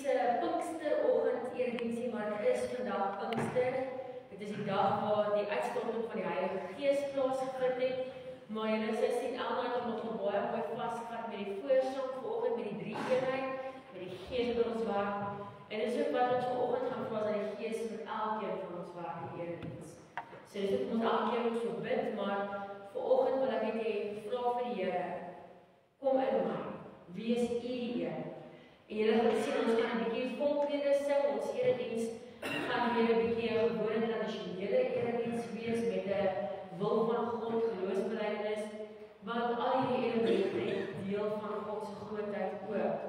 Pinksteroggend erediensie, maar dit is vandag Pinkster. Dit is die dag waar die uitstorting van die Heilige Gees plaasgevind het. Maar julle sien Elna het nog baie mooi vasgevat met die voorsang vanoggend met die 3 eenheid, met die Gees wat ons werk. En dis ook wat ons vanoggend gaan vra dat die Gees met elkeen van ons werk in die erediens. So dis ook ons elkeen ons so bid, maar vanoggend wil ek net hê vra vir die Here, kom in my, wees U die een. En julle gaan sien, ons gaan 'n bietjie volklede sing, ons erediens gaan weer 'n bietjie 'n gewone tradisionele erediens wees met 'n wil van God, geloofsbelijdenis, want al hierdie elemente is deel van God se grootheid ook.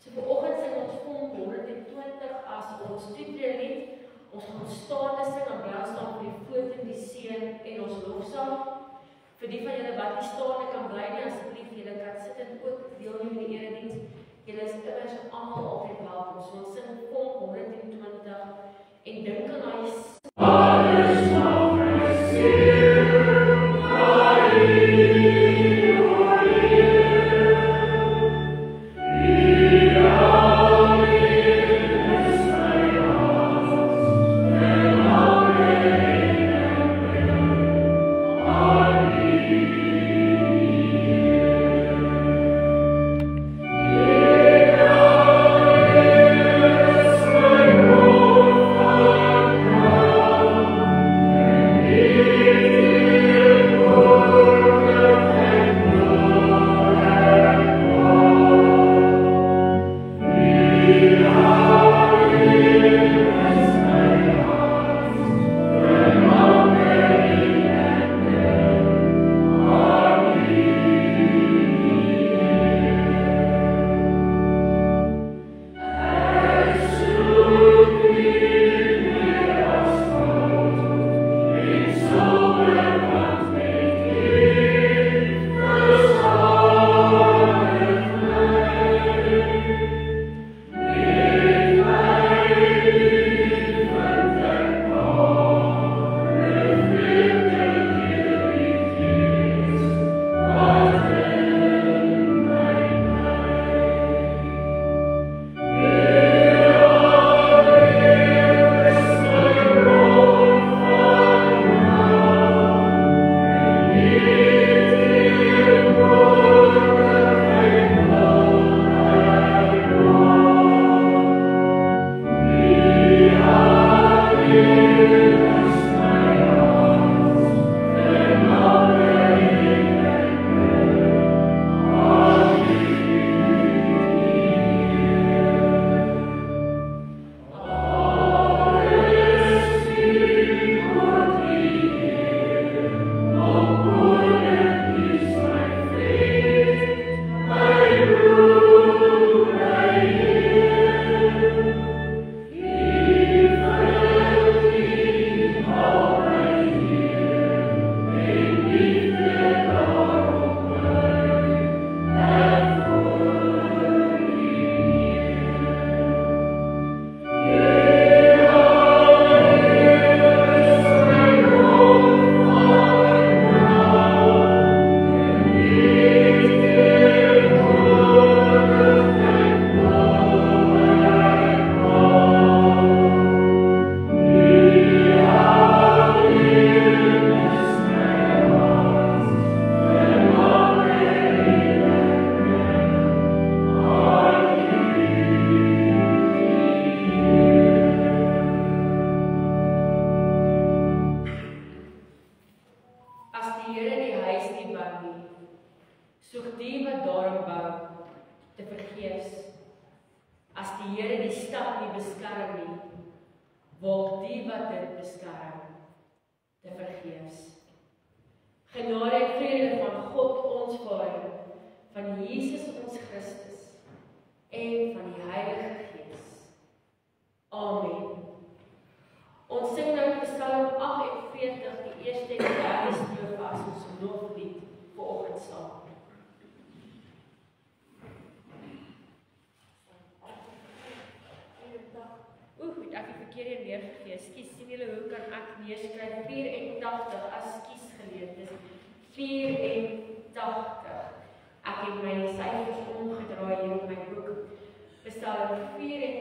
So vanoggend sing ons Psalm 120 as ons toetredingslied. Ons gaan staande sing en bly staan vir die voet in die seën en ons lofsang. Vir die van julle wat nie staande kan bly nie, asseblief julle kan sit en ook deelneem in die erediens. Julle is immers almal altyd welkom. So ons sing Psalm 120 en dink aan daai Ek het my syfers omgedraai hier op my boek. Psalm 84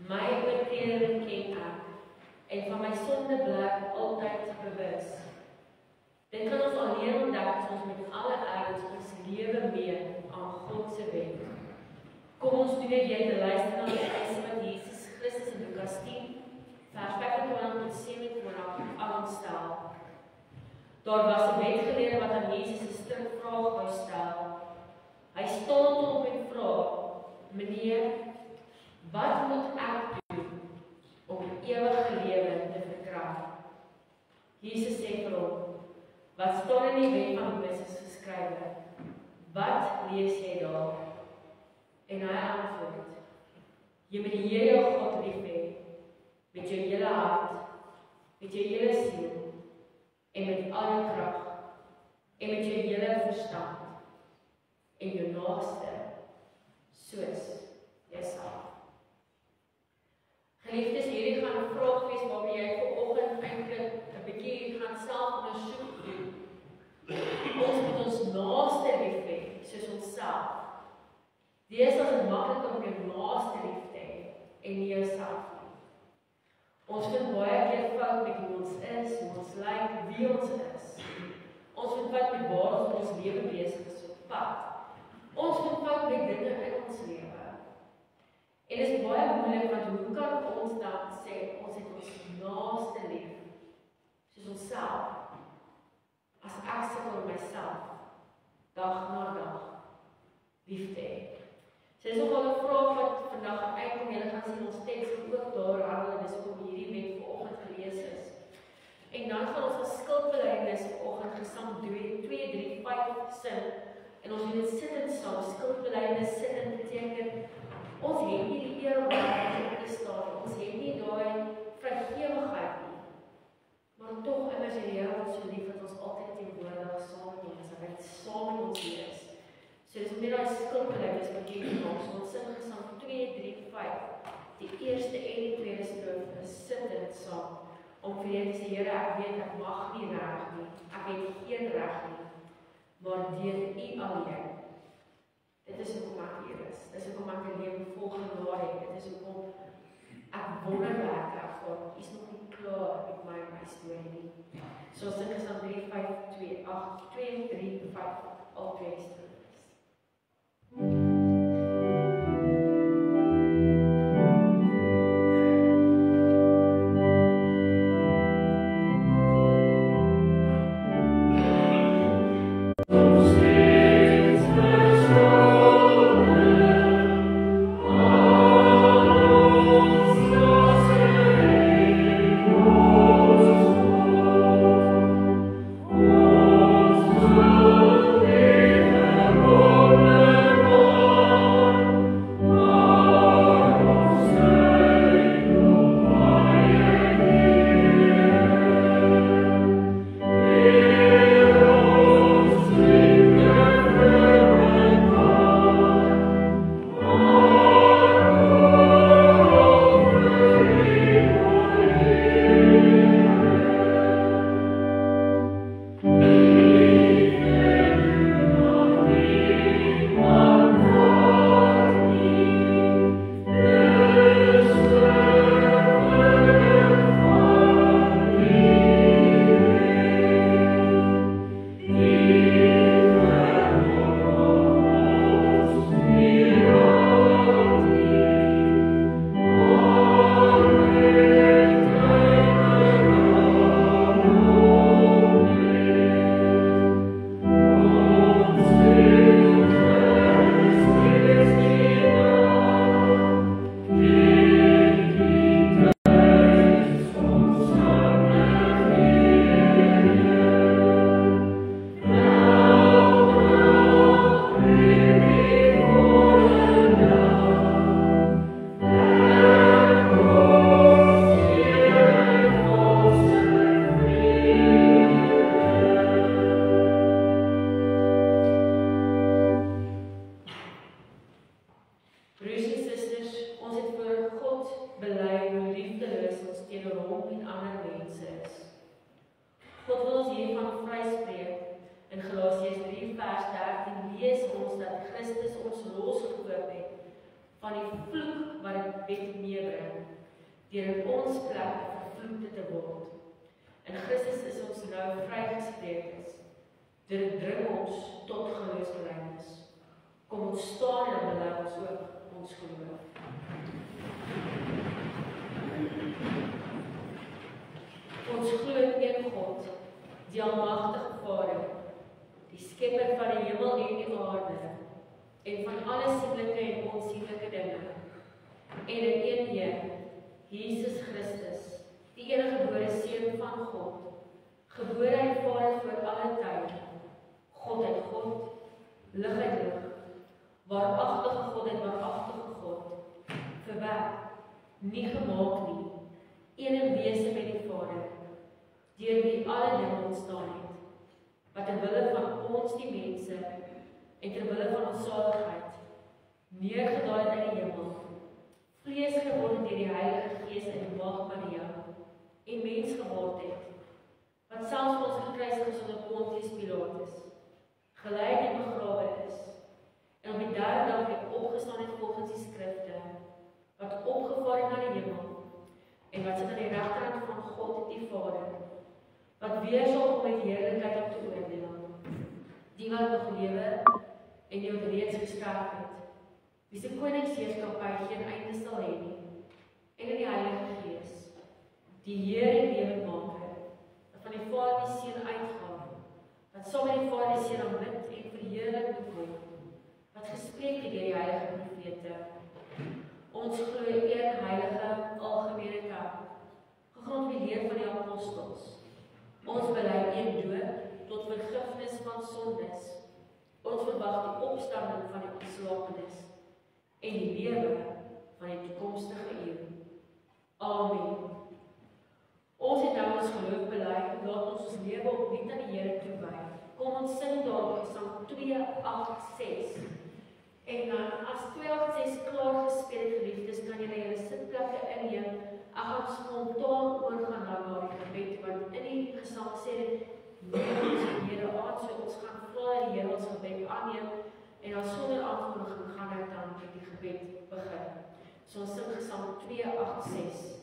My oortreding ken ek, en van my sonde bly ek altyd bewus. Dit kan ons alleen ontdek as ons met alle erns ons lewe meet aan God se wet. Kom ons doen dit deur te luister na die eise wat Jesus Christus in Lukas 10, vers 25 tot 27 aan ons stel. Daar was 'n wetgeleerde wat aan Jesus 'n sterk vraag wou stel. Hy staan op en vra: "Meneer, wat moet ek doen om die ewige lewe te verkry?" Jesus sê vir hom: "Wat staan in die wet van Moses geskrywe? Wat lees jy daar?" En hy antwoord: "Jy moet die Here jou God lief hê met jou hele hart, met jou hele siel en met al jou krag en met jou hele verstand en jou naaste soos jouself." Geliefdes, hierdie gaan 'n vraag wees waarmee jy vanoggend eintlik 'n bietjie gaan selfondersoek doen. Ons moet ons naaste lief hê soos onsself. Deesdae is dit maklik om jou naaste lief te hê en nie jouself nie. Ons vind baie keer fout met wie ons is, hoe ons lyk, wie ons is. Ons vind fout met waar ons lewe besig is op pad. Ons vind fout met dinge in ons lewe. En dit is baie moeilik, want hoe kan ons dan sê ons het ons naaste lief soos onsself? As ek sukkel om myself dag na dag lief te hê. So dis nogal 'n vraag wat vandag aan uitkom. Julle gaan sien ons teks ook daar handel, dis hoekom hierdie wet vanoggend gelees is. En dan gaan ons as skuldbelydenis vanoggend Gesang 2, 3, 5 sin. En ons doen dit sittend saam. Skuldbelydenis sittend beteken ons het nie die eer om daar te staan. Ons het nie daai vrygewigheid nie. Maar tog immers die Here ons so lief dat ons altyd teenwoordig saam met ons is, en hy saam met ons hier is. So dis met daai skuldbelydenis wat jy maak. So ons sing Gesang 2, 3, 5. Die eerste en die tweede strofe is sittend saam. Om vir jy te sê, Here, ek weet ek mag nie reg nie. Ek het geen reg nie. Maar deur U alleen. Dit is hoekom ek hier is. Dit is hoekom ek 'n lewe vol genade het. Dit is hoekom ek wonderwerke ervaar. U is nog nie klaar met my storie nie. So ons sing Gesang 3, 5, 2, 8, 2, 3, 5, al twee strofes. Christus ons losgekoop het van die vloek wat dit meebring. deur in ons plek 'n vervloekte te word. In Christus is ons nou vrygespreek. Dit dring ons tot geloofsbelijdenis. Kom ons staan en bely ons ook ons geloof. Ons glo in een God, die almagtige Vader, die skepper van die hemel en die aarde, en van alle sienlike en onsienlike dinge, en in een Heer, Jesus Christus, die eniggebore Seun van God, gebore uit Vader voor alle tyd, God uit God, lig uit lig, waaragtige God uit waaragtige God, verwek, nie gemaak nie, een in wese met die Vader, deur wie alle dinge ontstaan het, wat ter wille van ons die mense, en ter wille van ons saligheid, neergedaal het uit die hemel, vlees geword deur die Heilige Gees in die maag Maria, en mens geword het, wat selfs vir ons gekruisig is onder Pontius Pilatus, gelyk en begrawe is, en op die derde dag het opgestaan het volgens die skrifte, wat opgevaar het na die hemel, en wat sit aan die regterhand van God die Vader, wat weer sal kom met heerlikheid om te oordeel, die wat nog lewe, en die wat reeds gesterf het, wie se koningsheerskappy geen einde sal hê nie, en in die Heilige Gees, die Heer en lewendmaker, wat van die Vader die Seun uitgaan, wat saam met die Vader die Seun aanbid en verheerlik moet word, wat gespreek het deur die heilige profete. Ons glo in een heilige algemene kerk, gegrond op die leer van die apostels. Ons bely een doop tot vergifnis van sondes. Ons verwag die opstanding van die ontslaapenis en die lewe van die toekomstige eeu. Amen. Ons het nou ons geloof bely, laat ons ons lewe opnuut aan die Here toewy. Kom ons sing daarop Psalm 286. En dan as 286 klaar gespeel het, geliefdes, kan julle julle sitplekke inneem. Ek gaan spontaan oorgaan na die gebed, want in die gesang sê dit neem ons die Here aan, so ons gaan vra dat die Here ons gebed aanneem, en dan sonder aankondiging gaan ek dan met die gebed begin. So ons sing Psalm 286.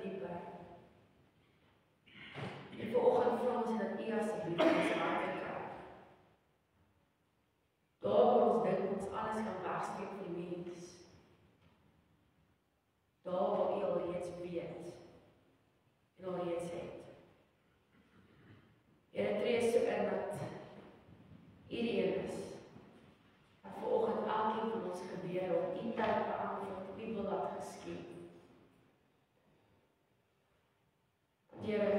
dieper. En vanoggend vra ons dat U asseblief ons harte kry. Daar waar ons dink ons alles kan wegsteek vir die mens. Daar waar U alreeds weet en alreeds het. Here, tree so in dat U die een is wat vanoggend elkeen van ons gebede op U tyd beantwoord, U wil laat geskied. Here,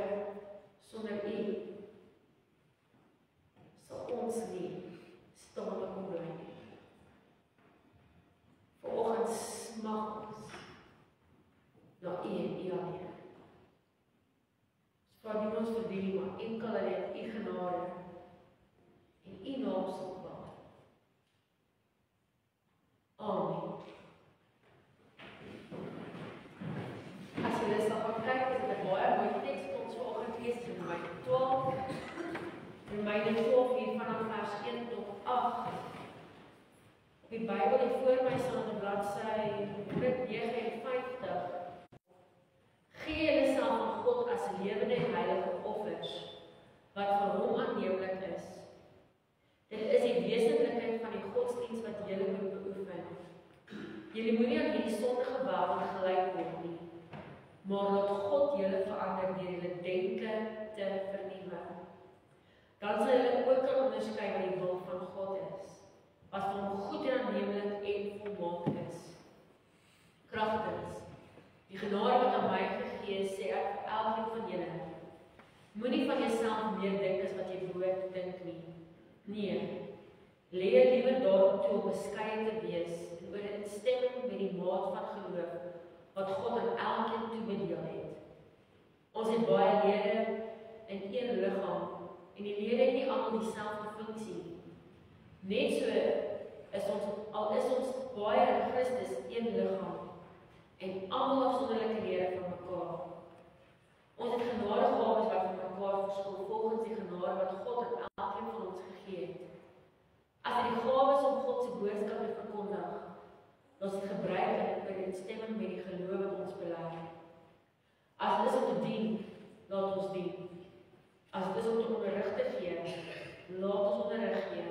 sonder U sal ons nie staande kon bly nie. Vanoggend smag ons na U en U alleen. Ons vra nie ons verdien, maar enkel alleen U genade en U naam sal waar. Amen. As jy sal gaan kyk, is dit 'n baie mooi teks wat ons vanoggend lees in Romeine 12. Romeine 12 hier vanaf vers 1 tot 8. Op die Bybel het voor my staan op bladsy 159. Gee julleself aan God as lewende en heilige offers, wat vir hom aanneemlik is. Dit is die wesentlikheid van die godsdiens wat julle moet beoefen. Julle moenie aan hierdie sondige wêreld gelyk word nie, maar laat God julle verander deur julle denke te vernuwe. Dan sal julle ook kan onderskei wat die wil van God is, wat vir hom goed en aanneemlik en volmaak is. Kragtens, die genade wat aan my gegee is, sê ek vir elkeen van julle, moenie van jouself meer dink as wat jy behoort dink nie. Nee, leer liewer daartoe om beskeie te wees en oor instemming met die maat van geloof wat God aan elkeen toebedeel het. Ons het baie lede in een liggaam en die lede het nie almal dieselfde funksie nie. Net so is ons baie in Christus een liggaam en almal afsonderlike lede van mekaar. Ons het genadegawes wat van mekaar verskil volgens die genade wat God aan elkeen van ons gegee het. As die gawes om God se boodskap te verkondig, ons het gebruik in ooreenstemming met die geloof wat ons bely. As dit is om te dien, laat ons dien. As dit is om te onderrig te gee, laat ons onderrig gee.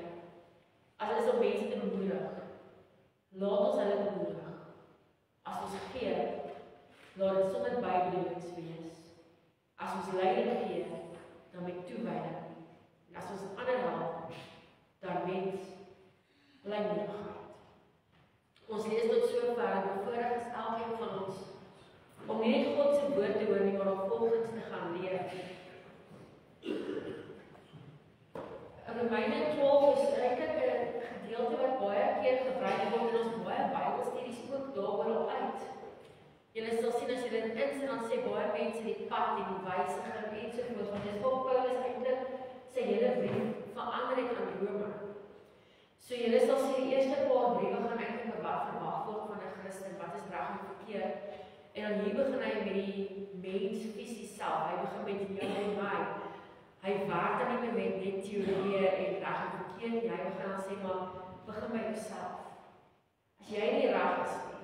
As dit is om mense te bemoedig, laat ons hulle bemoedig. As ons gee, laat dit sonder bybedoelings wees. As ons leiding gee, dan met toewyding. En as ons ander help, dan met blymoedigheid. Ons lees tot sover en bevoorreg is elkeen van ons om nie net God se woord te hoor nie, maar om volgens te gaan leef. Romeine 12 is eintlik 'n gedeelte wat baie keer gebruik word in ons baie Bybelstudies ook daaroor al uit. Julle sal sien as jy dit insien, dan sê baie mense die pad en die wysiging ensovoorts, want dis wat Paulus eintlik sy hele brief verander het aan Rome. So julle sal sien die eerste paar briewe gaan eintlik wat verwag word van 'n Christen, wat is reg en verkeerd. En dan hier begin hy met die mens fisies self. Hy begin met jou en my. Hy werk dan nie met net teorieë en reg en verkeerd nie. Hy begin dan sê maar begin by jouself. As jy nie reg is nie,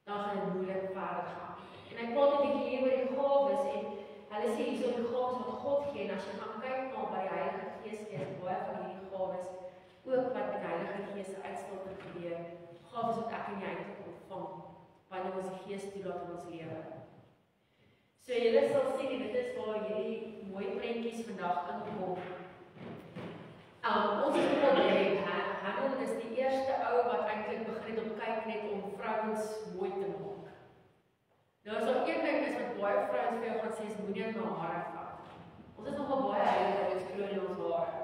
dan gaan dit moeilik verder gaan. En hy praat 'n bietjie hier oor die gawes en hulle sê hierso die gawes wat God gee en as jy gaan kyk na by die Heilige Gees is baie van hierdie gawes ook wat met die Heilige Gees se uitstorting gebeur. Gawes wat ek en jy eintlik ontvang wanneer ons die Gees toelaat in ons lewe. So julle sal sien dit is waar hierdie mooi prentjies vandag inkom. Ons het geprobeer Hamilton is die eerste ou wat eintlik begin het om kyk net om vrouens mooi te maak. Nou as daar een ding is wat baie vrouens vir jou gaan sê, is moenie aan jou hare vat. Ons is nogal baie heilig ons glo in ons hare.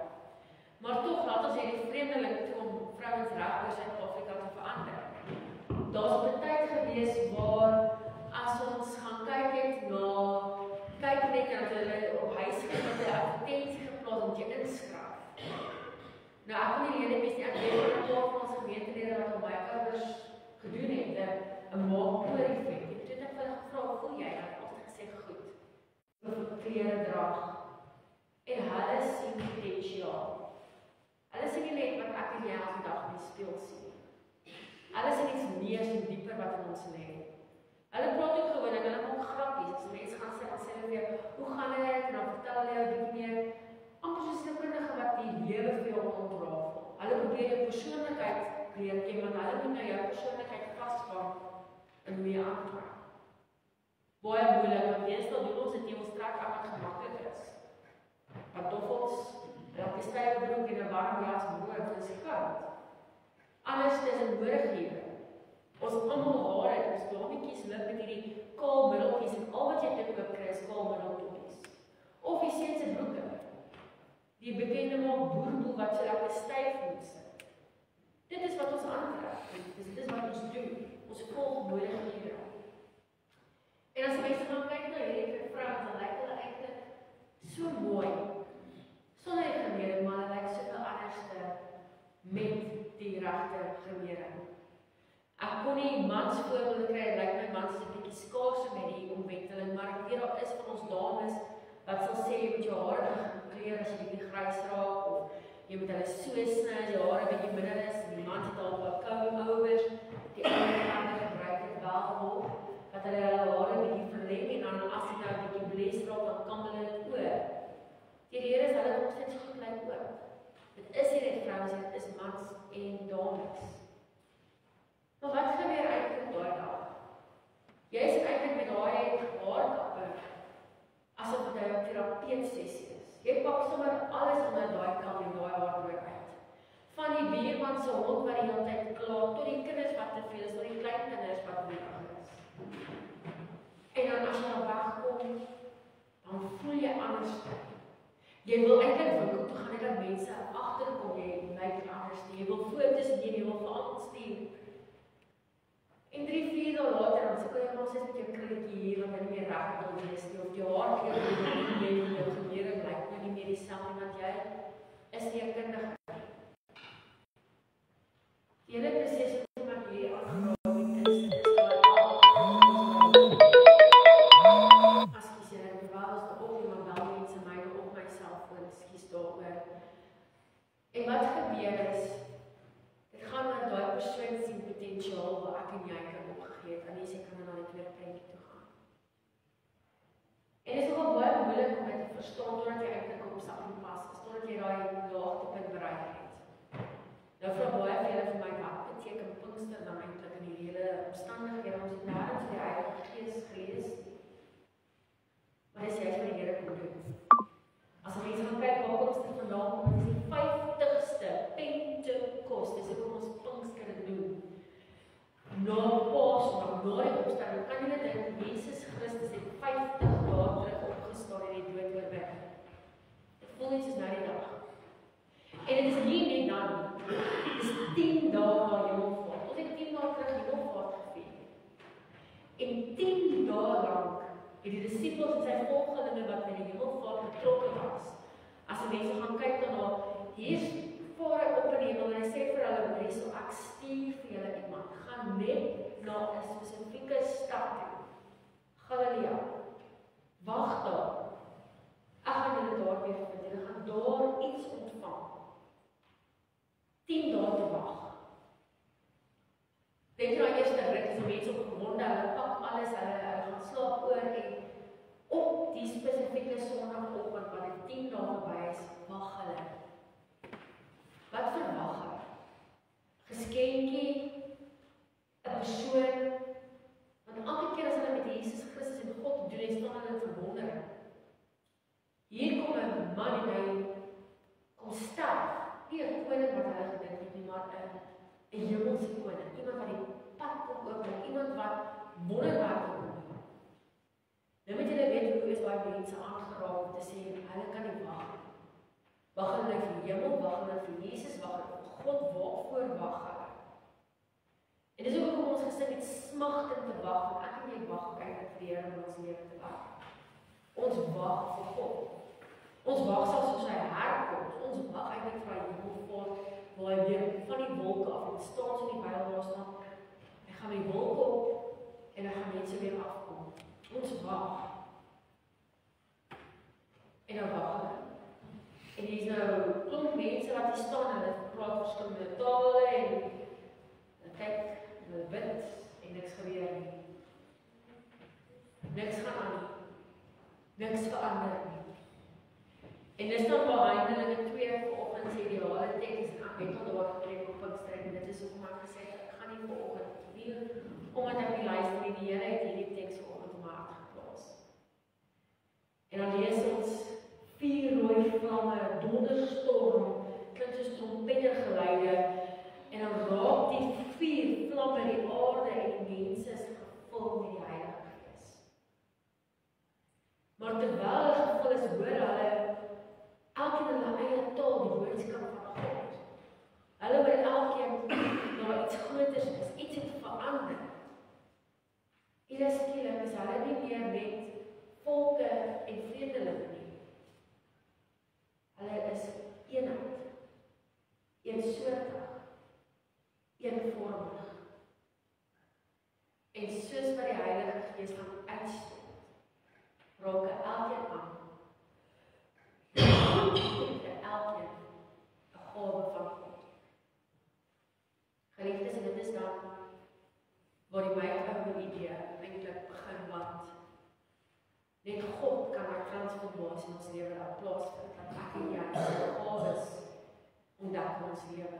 Maar tog laat ons hierdie vreemdeling toe om vrouens reg oor Suid-Afrika te verander. Daar's 'n tyd gewees waar as ons gaan kyk net na hulle op huisgewone met 'n advertensie geplaas om jy inskryf. Nou ek kon nie lede wees nie, ek weet 'n paar van ons gemeentelede wat al my ouers gedoen het, 'n maak oor effek. Ek het net hulle gevra, "Hoe voel jy?" En ek het altyd gesê, "Goed." Oor klere dra. En hulle sien potensiaal. Hulle sien nie net wat ek en jy elke dag in die spieël sien. Hulle sien iets meer en dieper wat in ons lê. Hulle praat ook gewoon en hulle maak grappies. vir jou, hoe gaan dit? En dan vertel hulle jou 'n bietjie meer, amper soos 'n sielkundige wat die lewe vir jou ontrafel. Hulle probeer jou persoonlikheid leer ken, want hulle moet nou jou persoonlikheid vasvang in hoe jy antwoord. Baie moeilik, want meestal doen ons dit ons trek aan wat gemaklik is. Pantoffels, dat is stywe broek en 'n warm jas boor, dit is koud. Alles is in noodighede. Ons almal haar het, ons dametjies loop met hierdie kaal middeltjies en al wat jy dit ook kry is kaal middeltjies. Of jy sien se broeke. Die bekende maak boerboel wat so lekker styf moet sit. Dit is wat ons aantrek. Dit is wat ons doen. Ons volg noodighede. En as mense gaan kyk na hierdie vrouens, dan lyk hulle eintlik so mooi. Sonder die gemene, maar hulle lyk soveel anderste met die regte gemene. Ek kon nie mans voorbeelde kry, lyk my mans is 'n bietjie skaars met die omwenteling, maar ek weet daar is van ons dames wat sal sê jy moet jou hare kleur as jy bietjie grys raak, of jy moet hulle so sny as jou hare bietjie minder is, en die mans het al wat comb-overs, die ander gebruik het wel geholp, dat hulle hare bietjie verleng, en dan as jy nou bietjie bles raak, dan kan hulle dit oor. Die rede is hulle nog steeds goed lyk ook. Dit is nie net vrouens, dit is mans en dames. Maar wat gebeur eintlik daai dag? Jy is eintlik met daai haarkappe asof dit 'n terapeut-sessie is. Jy pak sommer alles onder daai kam en daai haardoek uit. Van die buurman se hond wat die hele tyd kla, tot die kinders wat te veel is, tot die klein kinders wat nie kan is. En dan as jy dan wegkom, dan voel jy anders. Jy wil eintlik winkel toe gaan en dat mense agterkom jy lyk anders. Jy wil foto's neem, jy wil vir almal stuur. En 3-4 dae later dan sê jy maar sit met jou krulletjie hier wat nie meer reg wil wees nie, of jou haar kleur nie meer nie, jou gemering lyk nou nie meer dieselfde, want jy is nie 'n kundige. Die hele proses wat hierdie aangeraak het is as jy sê dat jy wel is op iemand wel mense my op my selfoon skies daaroor. En wat gebeur is, dit gaan na daai persoon sien potensiaal wat ek en jy kan opgegee het, en jy sê kan na die tweede prentjie toe gaan. En dit is nogal baie moeilik om dit te verstaan totdat jy eintlik op sak en pas is, totdat jy daai laagtepunt bereik het. Nou vra baie vele vir my wat beteken Pinkster dan eintlik in hierdie hele omstandighede, ons het nêrens die Heilige Gees gelees. Maar dis jy wat die Here kon doen. As mense gaan kyk waar Pinkster vandaan kom, is die 50ste Pentekos, dis hoe ons Pinkster doen. Na Paasdag, na die opstanding, kan jy net dink, Jesus Christus het 50 dae terug opgestaan en die dood oorwin. Dit voel net soos nou die dag. En dit is nie net dan, dit is 10 dae na Hemelvaart. Ons het 10 dae terug Hemelvaart gevier. En 10 dae lank het die disippels en sy volgelinge wat by die Hemelvaart betrokke was. As die mense gaan kyk daarna, hier's vaar hy op in die hemel en hy sê vir hulle, hoor hierso, ek stuur vir julle iemand, gaan net na 'n spesifieke stad toe. Galilea. Wag daar. Ek gaan julle daar weer vind, julle gaan daar iets ontvang. 10 dae te wag. Dink jy nou eerste rit is die mense opgewonde, hulle pak alles, hulle gaan slaap oor en op die spesifieke Sondagoggend wat die 10 dae verby is, wag hulle. Wat verwag hulle? Geskenkie, 'n persoon, want elke keer as hulle met Jesus Christus en God doen, dan staan hulle in verwondering. Hier kom 'n man en hy kom sterf. Nie 'n koning wat hulle gedink het nie, maar 'n hemelse koning, iemand wat die pad kom oopbring, iemand wat wonderwerke kom doen. Nou moet julle weet hoe is baie mense aangeraak om te sê, hulle kan nie wag. Wag hulle vir die hemel, wag hulle vir Jesus, wag hulle vir God, waarvoor wag hulle? En dis ook om ons gesing het smagtend te wag, want ek en jy wag eintlik vir die Here om ons lewe te wag. Ons wag vir God. Ons wag selfs soos hy herkom. Ons wag eintlik vir die Hemelvaart, waar hy weer van die wolke af, en staan so in die Bybel daar staan, hy gaan met die wolke op, en hy gaan mense weer afkom. Ons wag. En dan wag hulle. En hier is nou klomp mense wat hier staan, en hulle praat verskillende tale, en hulle kyk, en hulle bid, en niks gebeur nie. Niks gaan aan nie. Niks verander nie. En dis dan waar Handelinge 2 vanoggend sê die hele teks en ek het al daar gepreek op Pinkster en dit is hoekom ek gesê het ek gaan nie vanoggend nie, omdat ek nie luister nie, die Here het hierdie teks vanoggend op my hart geplaas. En dan lees ons 4 rooi vlamme, donderstorm, klink soos trompettergeluide en dan raak die 4 vlamme die aarde en die mense is gevul met die Heilige Gees. Maar terwyl hulle gevul is, hoor hulle elkeen in hulle eie taal die boodskap van God. Hulle wil elkeen na iets groters is, iets het verander. Eers skielik is hulle nie meer net volke en vreemdelinge nie. Hulle is eenheid, eensoortig, eenvormig. En soos wat die Heilige Gees gaan uitstort, raak elkeen aan. Elkeen 'n gawe van God. Geliefdes, en dit is dan waar die my ou idee eintlik begin want net God kan 'n transformasie in ons lewe laat plaasvind, dat ek en jy se gawes ontdek in ons lewe.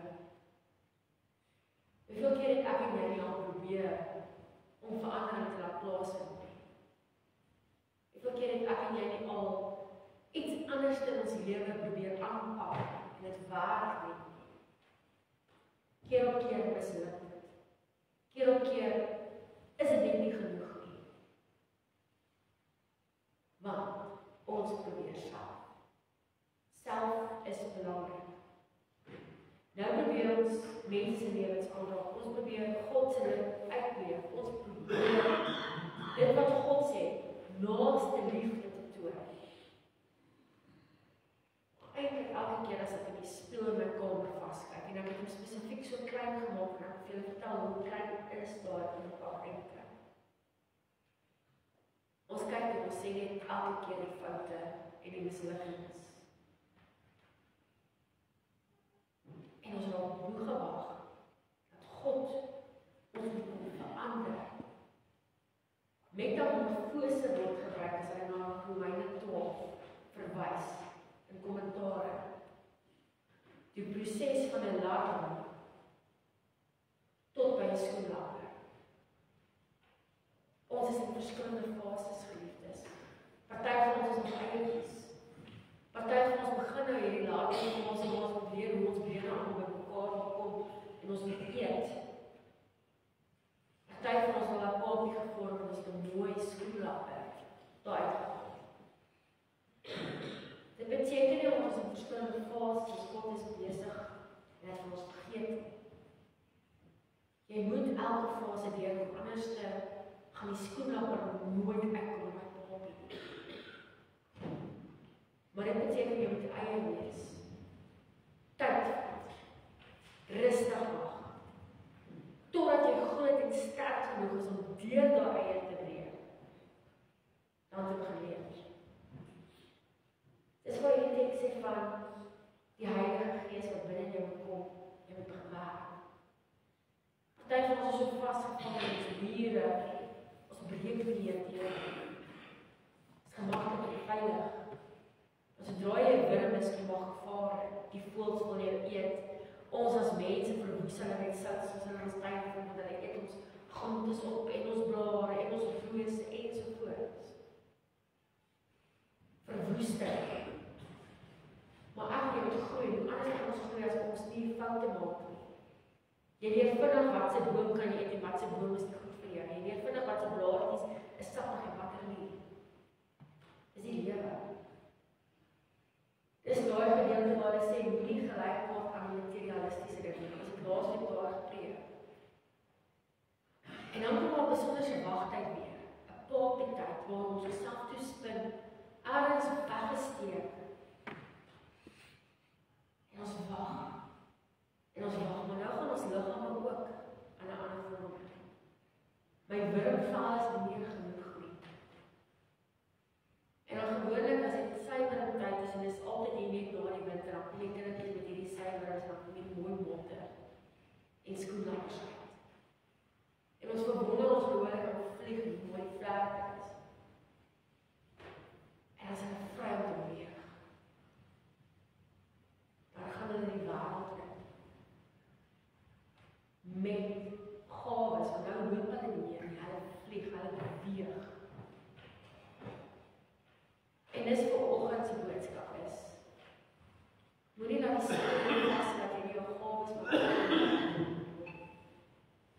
Hoeveel keer het ek en jy al probeer om verandering te laat plaasvind? Hoeveel keer het ek en jy nie al iets anders in ons lewe probeer aanpak en dit werk nie? Keer op keer misluk dit. Keer op keer is dit net nie genoeg nie. Want ons probeer self. Self is belangrik. Nou probeer ons mense se lewens aanraak. Ons probeer God se ding uitleef. Ons probeer dit wat God sê, naaste liefde te toon. Eintlik elke keer as ek in die spieël in my kamer vaskyk en ek het hom spesifiek so klein gemaak en ek wil julle vertel hoe klein dit is daar in die agterkant. Ons kyk en ons sê net elke keer die foute en die mislukkings. En ons raak moeg gewag dat God ons moet kom verander. Metamorfose word gebruik as hy na Romeine 12 verwys in kommentare. Die proses van 'n larm tot by 'n skoenlapper. Ons is in verskillende fases, geliefdes. Party van ons is nog eietjies. Party van ons begin nou hierdie larm en ons moet leer hoe ons bene aan mekaar kom en ons moet eet. Party van ons wil 'n paadjie gevorm en ons 'n mooi skoenlapper daar uitgehaal. Dit beteken nie ons in verskillende fases God is besig en hy ons vergeet. Jy moet elke fase deurkom, anders gaan die skoenlapper nooit uitkom met paadjie. Maar dit beteken jy moet eie wees. Tyd vat. Rustig wag. Totdat jy groot en sterk genoeg is om deur daai eie te breek. Dan te begin leef. Dis waar jy teks sê van die Heilige Gees wat binne jou kom, jy moet gewerk. Party van ons is so vasgevang in ons mure, ons breek weer teen. Ons gemaklik en veilig. As sodra jy wurm is, jy mag gevaar, die voëls wil jou eet. Ons as mense verwoes hulle met sout, soos in ons tuin vind, want hulle eet ons groentes op en ons blare en ons rose ensovoorts. Verwoesting. Maar ek moet groei, anders kan ons groei as ons nie foute maak nie. Jy leer vinnig wat se boom kan jy eet en wat se boom is nie goed vir jou. Jy leer vinnig wat se blaartjies is sappig en wat nie. Dis die lewe. Dis daai gedeelte waar hulle sê moenie gelyk word aan die materialistiese dinge. Ons het laasweek daar gepreek. En dan kom daar 'n besonderse wagtyd weer. 'n Paadjie-tyd waar ons osself toespin, ergens weggesteek. En ons wag. En ons wag, maar nou gaan ons liggame ook aan 'n ander vorm. My wurmvel is nie meer genoeg nie. En dan gewoonlik as dit suiwering tyd is en dis altyd hier net na die winter, dan kom die kindertjies met hierdie suiwering en met mooi motte en skoenlappers uit. En ons verwonder ons gewoonlik om vlieg hoe mooi die vlerk is. En dis vanoggend se boodskap is. Moenie laat die skrif vas dat jy jou gawes moet.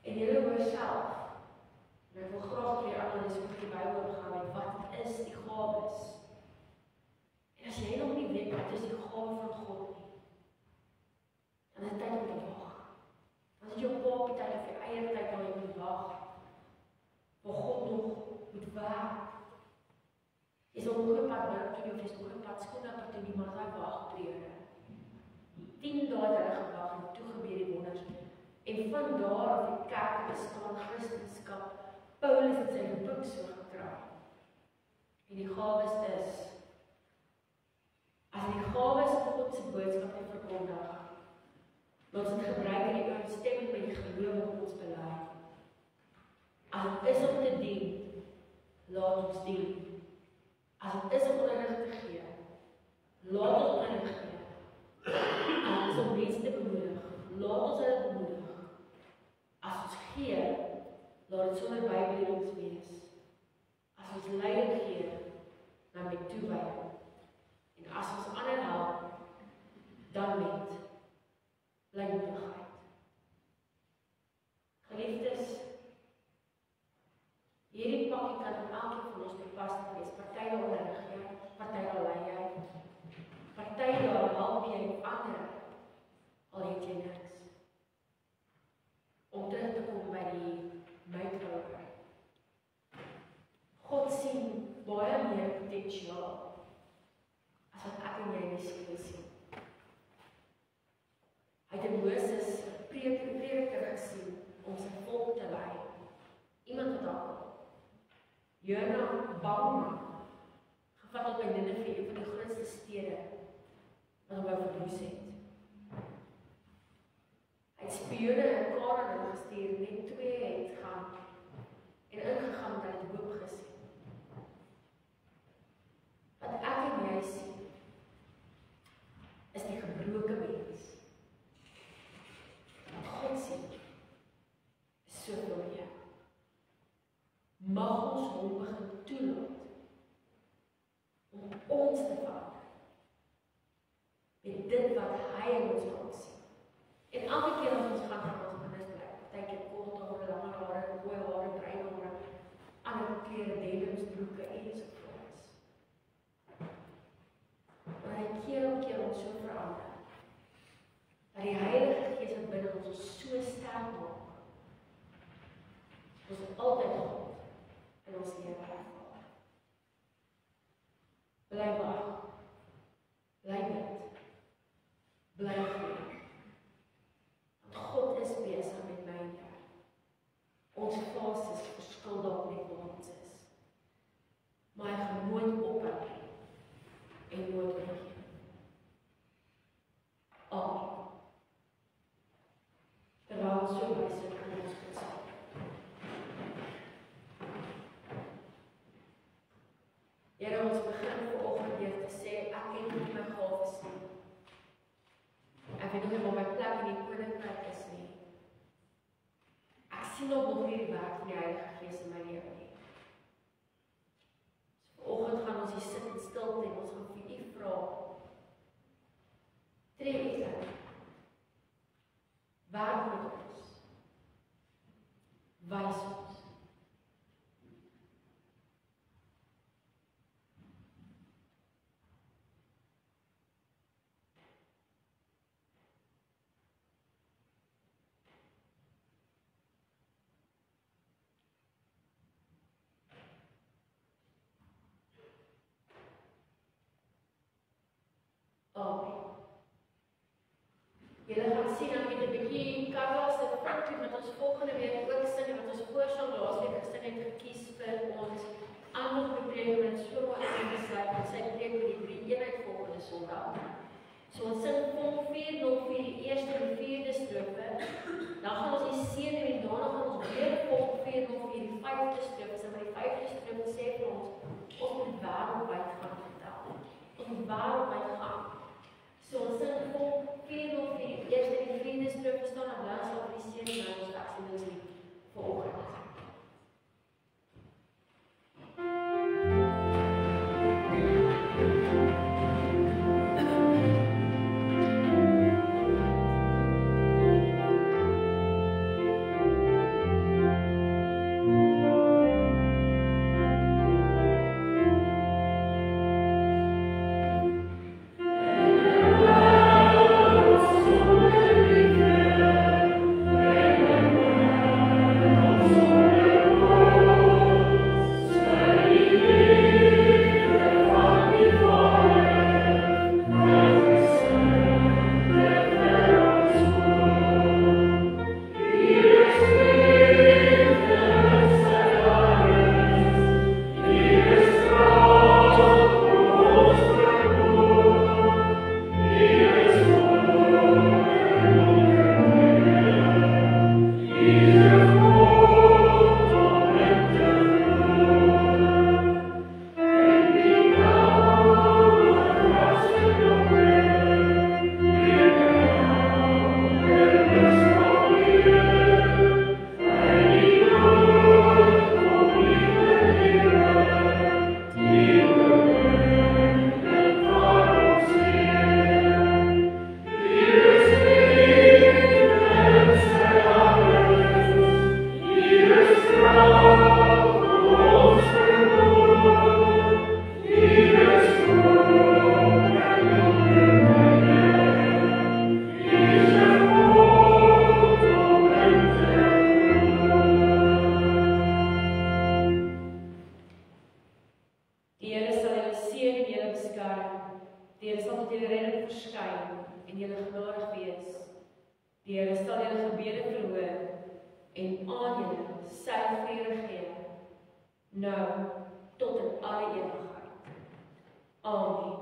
En jy hoor self. En ek wil graag weer aan die boek die Bybel gaan met wat is die gawes? En as jy nog nie weet wat is die gawe van God nie, dan is dit tyd om te wag. Dan is jou paapie tyd of jou eie tyd waar jy moet wag. Waar God nog moet werk. Jy is nog een pad werk toe, of jy is nog een pad skoon op toe nie, maar hy wag periode. 10 dae het hulle gewag en toe gebeur die wonders. En van daar af die kerk bestaan Christendom. Paulus het sy boek so gekraai. En die gawes is, as die gawes God se boodskap nie verkondig, ons het gebruik in die ooreenstemming met die geloof wat ons bely. As het is om te dien, laat ons dien. As het is om onderrig te gee, laat ons onderrig gee. As het is om mense te bemoedig, laat ons hulle bemoedig. As ons gee, laat het sonder bybelings wees. As ons leiding gee, dan met toewyding. En as ons ander help, dan met blymoedigheid. Geliefdes, hierdie pakkie kan in elkeen van ons toepassing wees. Party daar onderrig jy, party daar lei jy, party daar help jy ander, al het jy niks. Om terug te kom by die buitenhoor. God sien baie meer potensiaal as wat ek en jy nie sien. Hy het in Moses 'n prediker gesien om sy volk te lei. Iemand wat daar Jona bang gevat op by Nineve, een van die grootste stede wat hom wou verwoes het. Hy het spioene in Kanaan gestuur, net 2 het gaan en ingegaan dat hy die hoop gesien. Wat ek en jy sien, is die gebroke mens. Wat God sien, is soveel meer. Mag ons hom begin toelaat om ons te verander met dit wat hy in ons wil sien. En elke keer as ons gaan van ons kinders bly, partykeer kort hare, lange hare, mooi hare, bruin hare, ander klere, denims, broeke ensovoorts. Maar hy keer op keer ons so verander, dat die Heilige Gees wat binne ons so sterk maak, ons altyd God in ons lewe ervaar. Bly wag, bly bid, bly gee. Want God is besig met my en jou. Ons fases verskil dalk net waar ons is. Maar hy gaan nooit ophou en nooit weggee. Amen. Terwyl ons so bysit kan ons bid saam. Here, ons begin vanoggend weer te sê, ek ken nie my gawes nie. Ek weet nie waar my plek in die koninkryk is nie. Ek sien nog nie die werk van die Heilige Gees in my lewe nie. So vanoggend gaan ons hier sit in stilte en ons gaan vir U vra. Tree U in. Werk met ons. Wys ons. Amen. Julle gaan sien dan met 'n bietjie Carlos se foto met ons volgende week ook sing wat ons voorsang laasweek gesing het gekies vir ons aanbodpreek met so baie ingesluit met sy preek oor die 3 eenheid volgende Sondag. So ons sing vol 404 die eerste en die 4de strofe. Dan gaan ons die seën en daarna gaan ons weer vol 404 die 5de strofe. So by die 5de strofe sê vir ons moet wêreldwyd gaan vertel. Ons moet wêreldwyd gaan. So ons sing vol 404 die eerste en die 4de strofe staan op langs op die seën en ons aksie vanoggend. vertrou. Die Here sal met julle redding verskyn en julle genadig wees. Die Here sal julle gebede verhoor en aan julle sy vrede gee. Nou tot in alle ewigheid. Amen.